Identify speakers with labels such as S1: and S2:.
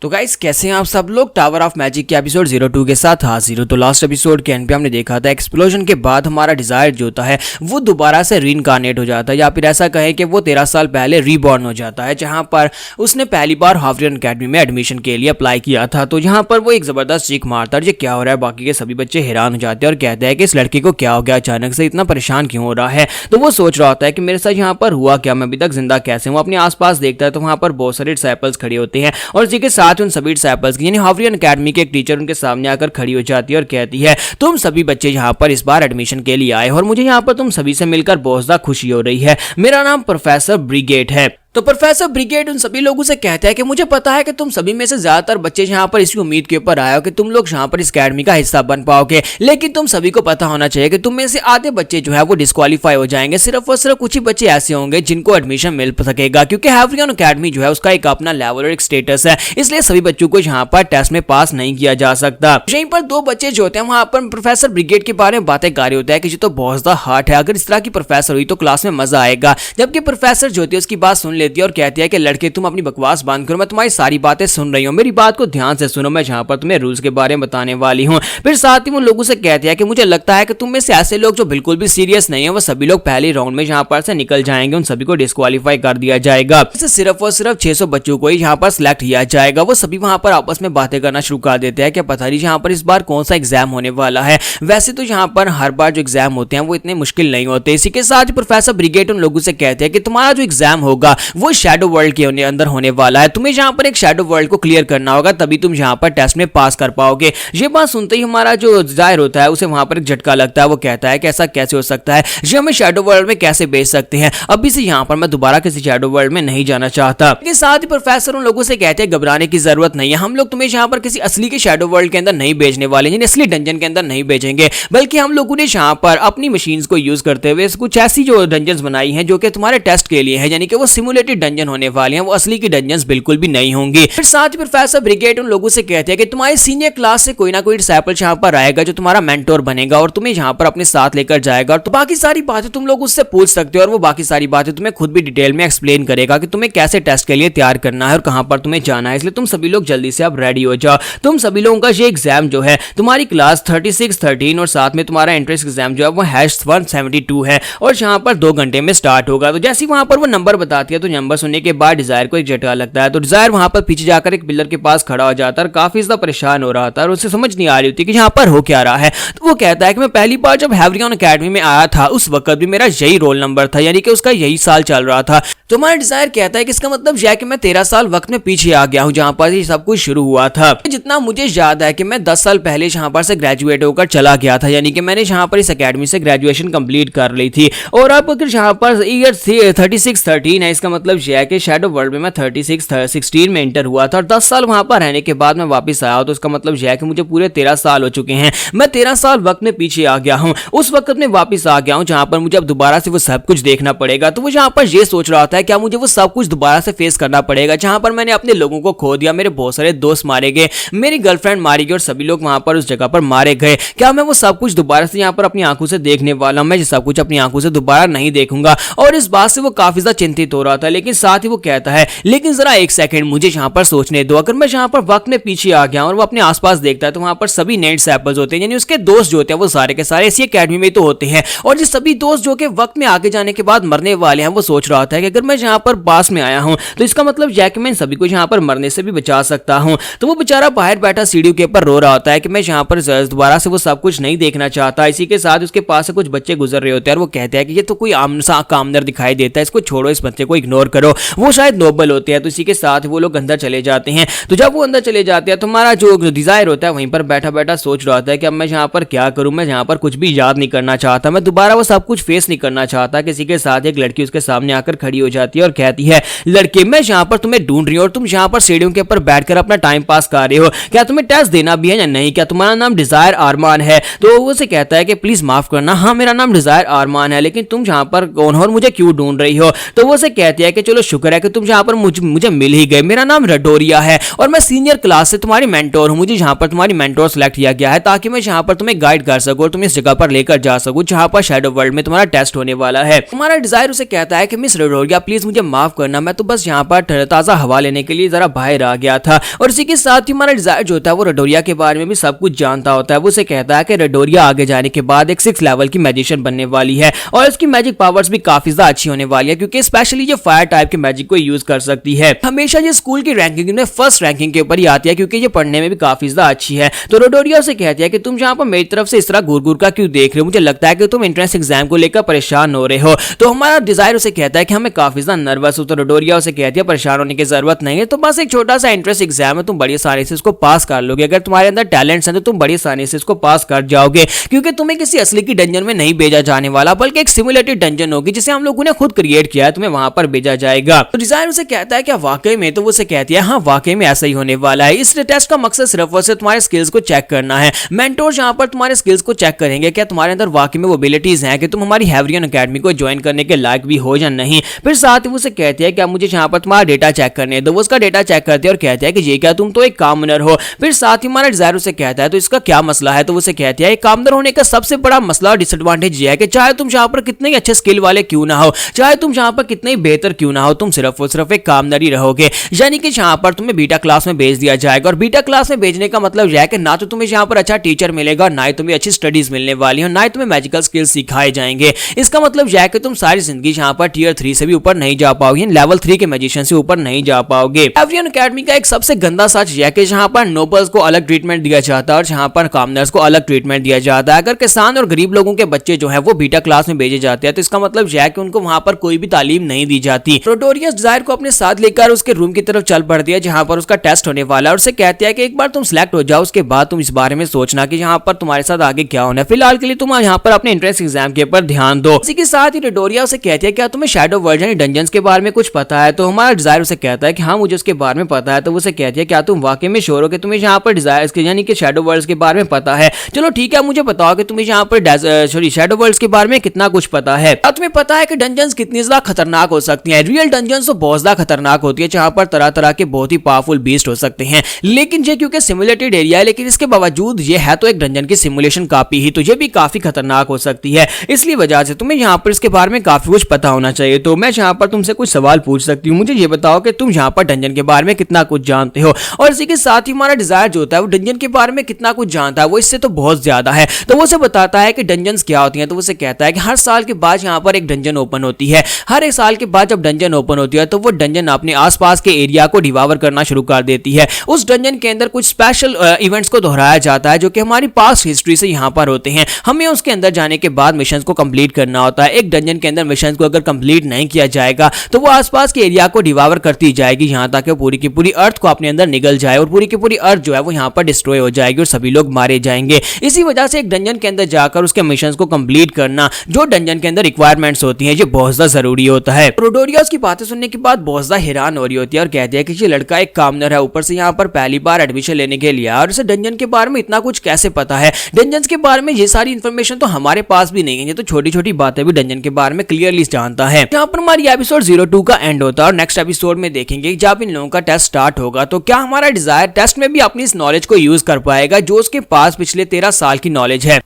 S1: तो गाइस कैसे हैं आप सब लोग। टावर ऑफ मैजिक के एपिसोड 02 के साथ हाजिर। तो लास्ट एपिसोड के एंड पे हमने देखा था एक्सप्लोजन के बाद हमारा डिजायर जो होता है वो दोबारा से रीइंकार्नेट हो जाता है, या फिर ऐसा कहें कि वो 13 साल पहले रीबॉर्न हो जाता है, जहां पर उसने पहली बार हावरियन अकेडमी में एडमिशन के लिए अप्लाई किया था। तो यहाँ पर वो एक जबरदस्त चीख मारता है, क्या हो रहा है। बाकी के सभी बच्चे हैरान हो जाते हैं और कहते हैं कि इस लड़के को क्या हो गया, अचानक से इतना परेशान क्यों हो रहा है। तो वो सोच रहा होता है कि मेरे साथ यहाँ पर हुआ क्या, मैं अभी तक जिंदा कैसे हूँ। अपने आसपास देखता है तो वहां पर बहुत सारे डिसाइपल्स खड़े होते हैं और इसी के साथ उन सभी डिसाइपल्स यानी हावरियन अकेडमी के एक टीचर उनके सामने आकर खड़ी हो जाती है और कहती है तुम सभी बच्चे यहाँ पर इस बार एडमिशन के लिए आए और मुझे यहाँ पर तुम सभी से मिलकर बहुत ज्यादा खुशी हो रही है। मेरा नाम प्रोफेसर ब्रिगेड है। तो प्रोफेसर ब्रिगेड उन सभी लोगों से कहता है कि मुझे पता है कि तुम सभी में से ज्यादातर बच्चे यहाँ पर इसी उम्मीद के ऊपर आए हो कि तुम लोग यहाँ पर इस अकेडमी का हिस्सा बन पाओगे, लेकिन तुम सभी को पता होना चाहिए कि तुम में से आधे बच्चे जो है वो डिस्क्वालीफाई हो जाएंगे। सिर्फ और सिर्फ कुछ ही बच्चे ऐसे होंगे जिनको एडमिशन मिल सकेगा, क्योंकि हावरियन अकेडमी जो है उसका एक अपना लेवल और एक स्टेटस है, इसलिए सभी बच्चों को यहाँ पर टेस्ट में पास नहीं किया जा सकता। यहीं पर दो बच्चे जो होते हैं वहां पर प्रोफेसर ब्रिगेड के बारे में बातें कर रहे होते हैं कि ये तो बहुत ज्यादा हार्ड है, अगर इस तरह की प्रोफेसर हुई तो क्लास में मजा आएगा। जबकि प्रोफेसर जो होती है उसकी बात सुन लेती है और कहती है कि लड़के तुम अपनी बकवास बंद करो, मैं तुम्हारी सारी बातें सुन रही हूँ, मेरी बात को ध्यान से सुनो, मैं जहां पर तुम्हें रूल्स के बारे में बताने वाली हूँ। फिर साथ ही वो लोगों से कहती है कि मुझे लगता है कि तुम में से ऐसे लोग जो बिल्कुल भी सीरियस नहीं है वो सभी लोग पहले राउंड में यहाँ पर से निकल जाएंगे, उन सभी को डिस्क्वालीफाई कर दिया जाएगा। सिर्फ और सिर्फ 600 बच्चों को ही यहाँ पर सिलेक्ट किया जाएगा। वो सभी वहां पर आपस में बातें करना शुरू कर देते हैं कि पता नहीं यहाँ पर इस बार कौन सा एग्जाम होने वाला है। वैसे तो यहाँ पर हर बार जो एग्जाम होते हैं वो इतने मुश्किल नहीं होते। इसी के साथ प्रोफेसर ब्रिगेड उन लोगों से कहते हैं कि तुम्हारा जो एग्जाम होगा वो शैडो वर्ल्ड के अंदर होने वाला है, तुम्हें यहाँ पर एक शैडो वर्ल्ड को क्लियर करना होगा, तभी तुम यहाँ पर टेस्ट में पास कर पाओगे। ये बात सुनते ही हमारा जो जाहिर होता है उसे वहां पर एक झटका लगता है। वो कहता है कि ऐसा कैसे हो सकता है, ये हमें शैडो वर्ल्ड में कैसे भेज सकते हैं, अभी से यहाँ पर मैं दोबारा किसी शैडो वर्ल्ड में नहीं जाना चाहता। इसके साथ ही प्रोफेसर उन लोगों से कहते हैं घबराने की जरूरत नहीं है, हम लोग तुम्हें यहाँ पर किसी असली के शैडो वर्ल्ड के अंदर नहीं भेजने वाले, यानी असली डंजन के अंदर नहीं भेजेंगे, बल्कि हम लोगों ने यहाँ पर अपनी मशीन्स को यूज करते हुए कुछ ऐसी जो डंजन्स बनाई हैं जो कि तुम्हारे टेस्ट के लिए है, यानी कि वो सिमुलेटेड डंजन होने वाले हैं, वो असली की डंजन्स बिल्कुल भी नहीं होंगी। फिर साथ ही प्रोफेसर ब्रिगेड उन लोगों से कहते हैं कि तुम्हारी सीनियर क्लास से कोई ना कोई डिसाइपल यहाँ पर आएगा जो तुम्हारा मेंटोर बनेगा और तुम्हें यहाँ पर अपने साथ लेकर जाएगा, और तो बाकी सारी बातें तुम लोग उससे पूछ सकते हो और वो बाकी सारी बातें तुम्हें खुद भी डिटेल में एक्सप्लेन करेगा कि तुम्हें कैसे टेस्ट के लिए तैयार करना है और कहां पर तुम्हें जाना है। इसलिए तुम सभी लोग जल्दी से अब रेडी हो जाओ। तुम सभी लोगों का ये एग्जाम जो है तुम्हारी क्लास 36, 13 और साथ में तुम्हारा एंट्रेंस एग्जाम जो है वो #172 है और यहाँ पर 2 घंटे में स्टार्ट होगा। तो जैसे वहां पर वो नंबर बताती है तो नंबर सुनने के बाद डिजायर को एक झटका लगता है। तो डिजायर वहां पर पीछे जाकर एक पिलर के पास खड़ा हो जाता है और काफी ज्यादा परेशान हो रहा था और उसे समझ नहीं आ रही थी कि यहाँ पर हो क्या रहा है। तो वो कहता है कि मैं पहली बार जब हावरियन अकेडमी में आया था उस वक्त भी मेरा यही रोल नंबर था, यानी कि उसका यही साल चल रहा था। तो हमारा डिजायर कहता है कि इसका मतलब यह है कि मैं 13 साल वक्त में पीछे आ गया हूँ जहां पर ये सब कुछ शुरू हुआ था। जितना मुझे याद है कि मैं 10 साल पहले यहाँ पर से ग्रेजुएट होकर चला गया था, यानी कि मैंने यहाँ पर इस अकेडमी से ग्रेजुएशन कंप्लीट कर ली थी। और अब अगर यहाँ पर ईयर 36, 13 है, इसका मतलब यह है कि शैडो वर्ल्ड में मैं 36, 16 में एंटर हुआ था और 10 साल वहां पर रहने के बाद मैं वापस आया। तो इसका मतलब यह है कि मुझे पूरे 13 साल हो चुके हैं। मैं 13 साल वक्त में पीछे आ गया हूँ, उस वक्त में वापस आ गया हूँ जहां पर मुझे अब दोबारा से वो सब कुछ देखना पड़ेगा। तो वो यहाँ पर ये सोच रहा था क्या मुझे वो सब कुछ दोबारा से फेस करना पड़ेगा जहां पर मैंने अपने लोगों को खो दिया, मेरे बहुत सारे दोस्त मारे गए, मेरी गर्लफ्रेंड मारी गई और सभी लोग वहां पर उस जगह पर मारे गए। क्या मैं वो सब कुछ दोबारा से यहाँ पर अपनी आंखों से देखने वाला हूं? मैं ये सब कुछ अपनी आंखों से दोबारा नहीं देखूंगा। और इस बात से वो काफी ज्यादा चिंतित हो रहा था, लेकिन साथ ही वो कहता है लेकिन जरा एक सेकंड मुझे यहाँ पर सोचने दो। अगर मैं यहाँ पर वक्त में पीछे आ गया और वो अपने आसपास देखता है तो वहां पर सभी नए डिसाइपल्स होते हैं, यानी उसके दोस्त जो होते हैं वो सारे के सारे इसी अकेडमी में तो होते हैं। और जो सभी दोस्त जो कि वक्त में आगे जाने के बाद मरने वाले हैं, वो सोच रहा था कि अगर मैं यहाँ पर पास में आया हूँ तो इसका मतलब यह कि मैं सभी को यहाँ पर मरने से भी बचा सकता हूँ। तो वो बेचारा बाहर बैठा सीढ़ियों के ऊपर रो रहा होता है कि मैं यहाँ पर दोबारा से वो सब कुछ नहीं देखना चाहता। इसी के साथ उसके पास से कुछ बच्चे गुजर रहे होते हैं और वो कहते हैं कि ये तो कोई आम सा कामदर दिखाई देता है, इसको छोड़ो, इस बच्चे को इग्नोर करो, वो शायद नोबल होते हैं। तो इसी के साथ वो लोग अंदर चले जाते हैं। तो जब वो अंदर चले जाते हैं तो हमारा जो डिजायर होता है वहीं पर बैठा बैठा सोच रहा होता है कि अब मैं यहाँ पर क्या करूं, मैं यहाँ पर कुछ भी याद नहीं करना चाहता, मैं दोबारा वो सब कुछ फेस नहीं करना चाहता। किसी के साथ एक लड़की उसके सामने आकर खड़ी हो जाती है और कहती है लड़के मैं यहाँ पर तुम्हें ढूंढ रही हूँ और तुम यहाँ पर सीढ़ियों के ऊपर बैठकर अपना टाइम पास कर रहे हो, क्या तुम्हें टेस्ट देना भी है या नहीं, क्या तुम्हारा नाम डिजायर आरमान है? तो वो से कहता है कि प्लीज माफ करना, हाँ मेरा नाम डिजायर आरमान है, लेकिन तुम यहाँ पर कौन हो और मुझे क्यों ढूंढ रही हो? तो वो से कहती कहती है कि चलो शुक्र है कि तुम यहाँ पर मुझे मिल ही गए, मेरा नाम रेडोरिया है और मैं सीनियर क्लास से तुम्हारी मेंटोर हूँ। मुझे यहाँ पर तुम्हारी मेंटोर सेलेक्ट किया गया है ताकि मैं यहाँ पर तुम्हें गाइड कर सकूँ और तुम्हें इस जगह पर लेकर जा सकूँ जहाँ पर शैडो वर्ल्ड में तुम्हारा टेस्ट होने वाला है। तुम्हारा डिजायर उसे कहता है कि मिस रेडोरिया प्लीज मुझे माफ करना, मैं तो बस यहाँ पर ताजा हवा लेने के लिए जरा बाहर आ गया था। और इसी के साथ ही हमारा डिजायर जो होता है वो रेडोरिया के बारे में भी सब कुछ जानता होता है। वो उसे कहता है कि रेडोरिया आगे जाने के बाद एक 6 लेवल की मैजिशियन बनने वाली है और उसकी मैजिक पावर्स भी काफी ज्यादा अच्छी होने वाली है क्योंकि स्पेशली जो फायर टाइप के मैजिक को यूज कर सकती है। हमेशा ये स्कूल की रैंकिंग में फर्स्ट रैंकिंग के ऊपर ही आती है क्योंकि ये पढ़ने में भी काफी ज्यादा अच्छी है। तो रेडोरिया से कहती है कि तुम यहाँ पर मेरी तरफ से इस तरह घूर का क्यों देख रहे हो, मुझे लगता है कि तुम एंट्रेंस एग्जाम को लेकर परेशान हो रहे हो। तो हमारा डिजायर उसे कहता है कि हमें काफी ज्यादा नर्वस हो। तो रेडोरिया उसे कहती है परेशान होने की जरूरत नहीं है, तो बस एक छोटा सा एंट्रेंस एग्जाम है, तुम बड़ी आसानी से इसको पास कर लोगे। अगर तुम्हारे अंदर टैलेंट्स हैं तो तुम बड़ी आसानी से इसको पास कर जाओगे क्योंकि तुम्हें किसी असली की डंजन में नहीं भेजा जाने वाला बल्कि एक सिमुलेटेड डंजन होगी जिसे हम लोगों ने खुद क्रिएट किया है, तुम्हें वहां पर भेजा जाएगा। तो डिजायर उसे कहता है कि वाकई में, तो वो उसे कहती है हाँ वाकई में ऐसा ही होने वाला है। इस टेस्ट का मकसद सिर्फ और सिर्फ तुम्हारे स्किल्स को चेक करना है। मेंटोर यहाँ पर तुम्हारे स्किल्स को चेक करेंगे क्या तुम्हारे अंदर वाकई में वो एबिलिटीज हैं कि तुम हमारी हेवरियन एकेडमी को ज्वाइन करने के लायक भी हो या नहीं। फिर साथ ही वो उसे कहती है कि मुझे यहाँ पर तुम्हारा डेटा चेक करने दो। वो उसका डेटा चेक करते हैं और कहते हैं कि ये क्या तुम तो एक कॉमनर हो। फिर साथ ही हमारा डिजायर उसे कहता है तो इसका क्या मसला है। तो वो उसे कहती है कॉमनर होने का सबसे बड़ा मसला और डिसएडवांटेज ये है कि चाहे तुम यहाँ पर कितने ही अच्छे स्किल वाले क्यों ना हो, चाहे तुम यहाँ पर कितने ही बेहतर क्यों ना हो, तुम सिर्फ और सिर्फ एक कॉमनर ही रहोगे। यानी कि यहाँ पर तुम्हें बीटा क्लास में भेज दिया जाएगा और बीटा क्लास में भेजने का मतलब यह है कि ना तो तुम्हें यहाँ पर अच्छा टीचर मिलेगा, ना ही तुम्हें अच्छी स्टडीज मिलने वाली है, ना ही तुम्हें मैजिकल स्किल्स सिखाए जाएंगे। इसका मतलब यह है कि तुम सारी जिंदगी यहाँ पर टियर 3 से भी ऊपर नहीं जा पाओगे, लेवल 3 के मैजिशियन से ऊपर नहीं जा पाओगे। हेवरियन एकेडमी का एक सबसे गंदा सच यह है कि यहाँ पर नोबल्स को अलग ट्रीटमेंट दिया जाता है और यहाँ पर कॉमनर्स को अलग ट्रीटमेंट दिया जाता है। अगर किसान और गरीब लोगों के बच्चे जो है वो बीटा क्लास में भेजे जाते हैं तो इसका मतलब यह है कि उनको वहां पर कोई भी तालीम नहीं दी जाती। रेडोरियस डिजायर को अपने साथ लेकर उसके रूम की तरफ चल पड़ती है जहां पर उसका टेस्ट होने वाला है और उसे कहती है कि एक बार तुम सिलेक्ट हो जाओ उसके बाद तुम इस बारे में सोचना कि यहाँ पर तुम्हारे साथ आगे क्या होना है। फिलहाल के लिए तुम यहाँ पर अपने एंट्रेंस एग्जाम के ऊपर ध्यान दो। इसी के साथ ही रेडोरिया उसे कहती है क्या तुम्हें शैडो वर्ल्ड यानी डंजन्स के बारे में कुछ पता है। तो हमारा डिजायर उसे कहता है कि हाँ मुझे उसके बारे में पता है। तो उसे कहती है क्या तुम वाकई में श्योर हो कि तुम्हें यहाँ पर डिजायर यानी कि शैडो वर्ल्ड के बारे में पता है। चलो ठीक है, मुझे बताओ कि तुम्हें यहाँ पर शैडो वर्ल्ड के बारे में कितना कुछ पता है। अब तुम्हें पता है कि डंजन्स कितनी ज्यादा खतरनाक हो सकती हैं। रियल डंजन्स तो बहुत ज्यादा खतरनाक होती है जहाँ पर तरह तरह के बहुत ही पावरफुल बीस्ट हो सकते हैं, लेकिन ये क्योंकि सिमुलेटेड एरिया है लेकिन इसके बावजूद ये है तो एक डंजन की सिमुलेशन कॉपी ही, तो ये भी काफी खतरनाक हो सकती है। इसलिए वजह से तुम्हें यहाँ पर इसके बारे में काफी कुछ पता होना चाहिए। तो मैं यहाँ पर तुमसे कुछ सवाल पूछ सकती हूँ, मुझे ये बताओ कि तुम यहाँ पर डंजन के बारे में कितना कुछ जानते हो। और इसी के साथ ही हमारा डिजायर जो होता है वो डंजन के बारे में कितना कुछ जानता है, वो इससे तो बहुत ज्यादा है। तो वो उसे बताता है कि डंजन्स क्या होती हैं। तो वो उसे कहता है कि हर साल के बाद यहाँ पर एक डंजन ओपन होती है। हर एक साल के बाद जब डंजन ओपन होती है तो वो डंजन अपने आसपास के एरिया को डिवावर करना शुरू कर देती है। उस डंजन के अंदर कुछ स्पेशल इवेंट्स को दोहराया जाता है जो कि हमारी पास्ट हिस्ट्री से यहाँ पर होते हैं। हमें उसके अंदर जाने के बाद मिशंस को कंप्लीट करना होता है। एक डंजन के अंदर मिशंस को अगर कंप्लीट नहीं किया जाएगा तो वो आसपास के एरिया को डिवावर करती जाएगी यहाँ तक कि पूरी की पूरी अर्थ को अपने अंदर निगल जाए और पूरी की पूरी अर्थ जो है वो यहाँ पर डिस्ट्रॉय हो जाएगी और सभी लोग मारे जाएंगे। इसी वजह से एक डंजन के अंदर जाकर उसके मिशंस को कंप्लीट करना जो डंजन के अंदर रिक्वायरमेंट्स होती हैं ये बहुत ज्यादा जरूरी होता है। रेडोरिया की बातें सुनने के बाद बहुत ज्यादा हैरान हो रही होती है और कहती है कि ये लड़का एक कॉमनर है, ऊपर से यहाँ पर पहली बार एडमिशन लेने के लिए और उसे डंजन के बारे में इतना कुछ कैसे पता है। डंजन के बारे में ये सारी इन्फॉर्मेशन तो हमारे पास भी नहीं है, ये तो छोटी छोटी बातें भी डंजन के बारे में क्लियरली जानता है। यहाँ पर हमारी एपिसोड 02 का एंड होता है और नेक्स्ट एपिसोड में देखेंगे जब इन लोगों का टेस्ट स्टार्ट होगा तो क्या हमारा डिजायर टेस्ट में भी अपनी इस नॉलेज को यूज कर पाएगा जो उसके पास पिछले 13 साल की नॉलेज है।